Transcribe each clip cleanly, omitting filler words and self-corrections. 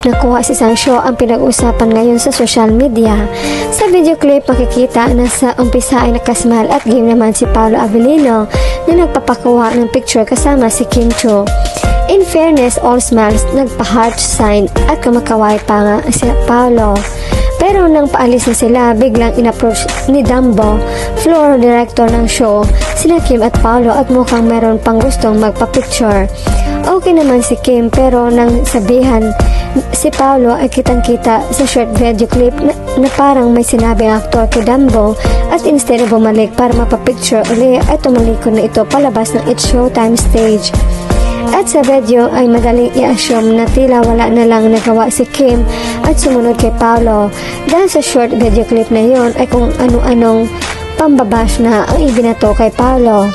nakuha sa isang show ang pinag-usapan ngayon sa social media. Sa video clip makikita na sa umpisa ay nakasmile at game naman si Paolo Avellino na nagpapakuha ng picture kasama si Kim Chiu. In fairness, all smiles, nagpa-heart sign at kumakaway pa nga si Paolo. Pero nang paalis na sila, biglang in-approach ni Dumbo, floor director ng show, sila Kim at Paolo at mukhang meron pang gustong magpa-picture. Okay naman si Kim pero nang sabihan si Paolo ay kitang-kita sa short video clip na parang may sinabi ang aktor kay Dumbo at instead of bumalik para mapapicture uli ay tumalikod na ito palabas ng It's Showtime stage. At sa video ay madaling i-assume na tila wala na lang nagawa si Kim at sumunod kay Paolo dahil sa short video clip na yon ay kung ano-anong pambabash na ang ibinato kay Paolo.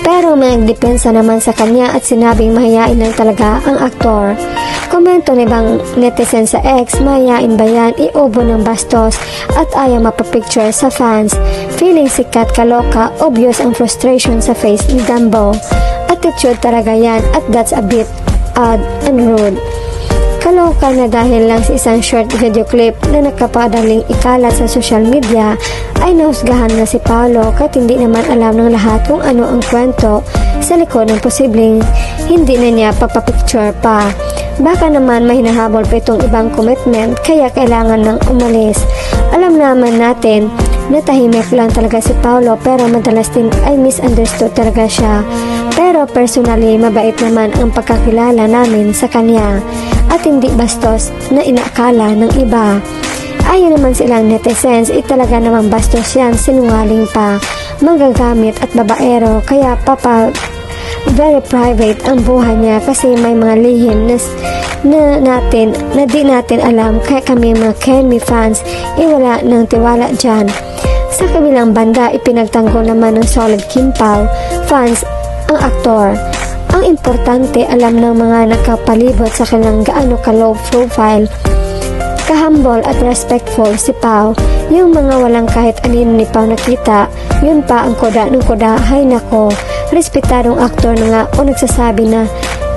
Pero may nagdepensa naman sa kanya at sinabing mahiyain lang talaga ang aktor. Komento ng ibang netizen sa X, mahiyain ba yan, iubo ng bastos at ayaw mapapicture sa fans. Feeling sikat, kaloka, obvious ang frustration sa face ni Dumbo. Attitude talaga yan at that's a bit odd and rude. Kaloka na dahil lang sa isang short video clip na nakapadaling ikalat sa social media ay nahusgahan na si Paolo kahit hindi naman alam ng lahat kung ano ang kwento sa likod ng posibleng hindi na niya papapicture pa. Baka naman may hinahabol pa itong ibang commitment kaya kailangan nang umalis. Alam naman natin na tahimik lang talaga si Paolo pero madalas din ay misunderstood talaga siya. Pero personally mabait naman ang pagkakilala namin sa kanya at hindi bastos na inaakala ng iba. Ayon naman silang netizens, talaga namang bastos yan, sinungaling pa, magagamit at babaero kaya very private ang buhay niya kasi may mga lihim na di natin alam kaya kami mga Kenmi fans wala ng tiwala dyan. Sa kabilang banda, ipinagtanggol naman ng solid Kim Pao fans ang aktor. Ang importante, alam ng mga nakapalibot sa kanilang gaano ka-low profile, ka-humble at respectful si Pao. Yung mga walang kahit anino ni Pao nakita, yun pa ang koda ng koda. Hay nako, respetadong aktor na nga o nagsasabi na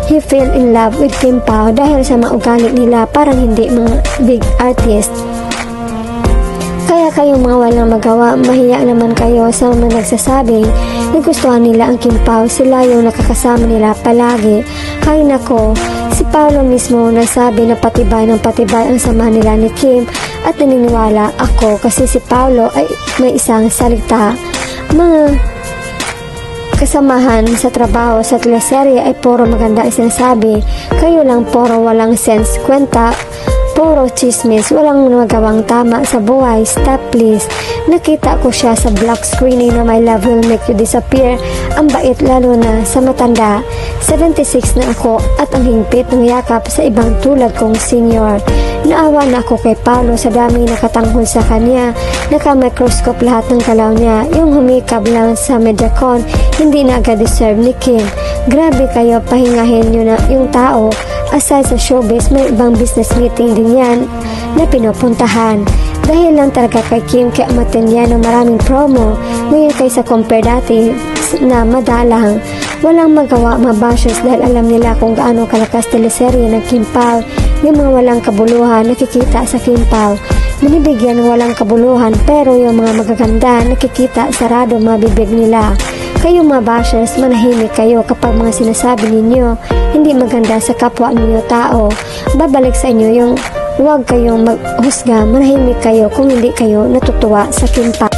he fell in love with Kim Pao dahil sa mga ugali nila parang hindi mga big artist. Kaya kayong mga walang magawa, mahiya naman kayo sa mga nagsasabing nagustuhan nila ang Kim Pao, sila yung nakakasama nila palagi. Hay nako, si Paolo mismo nasabi na patibay ng patibay ang samahan nila ni Kim at naniniwala ako kasi si Paolo ay may isang salita. Mga kasamahan sa trabaho sa teleserye ay puro maganda ang sinasabi, kayo lang puro walang sense kwenta, puro chismis, walang magawang tama sa buhay. Stop please. Nakita ko siya sa black screening na My Love Will Make You Disappear. Ang bait lalo na sa matanda. 76 na ako at ang hingpit ng yakap sa ibang tulad kong senior. Naawa na ako kay Paolo sa daming nakatanghol sa kanya. Naka-microscope lahat ng galaw niya. Yung humikab lang sa Mediacon, hindi na agad deserve ni Kim. Grabe kayo, pahingahin nyo na yung tao. Aside sa showbiz, may ibang business meeting din yan na pinupuntahan. Dahil lang talaga kay Kim kaya umaten yan ng maraming promo. Ngayon kaysa compare dati na madalang. Walang magawa, mabashers dahil alam nila kung gaano kalakas teleserye ng Kim Pao. Yung mga walang kabuluhan nakikita sa Kim Pao. Binibigyan ng walang kabuluhan pero yung mga magaganda nakikita sarado mabibig nila. Kayong mga bashers, manahimik kayo kapag mga sinasabi ninyo hindi maganda sa kapwa ninyo tao. Babalik sa inyo yung huwag kayong maghusga, manahimik kayo kung hindi kayo natutuwa sa Kim Pao.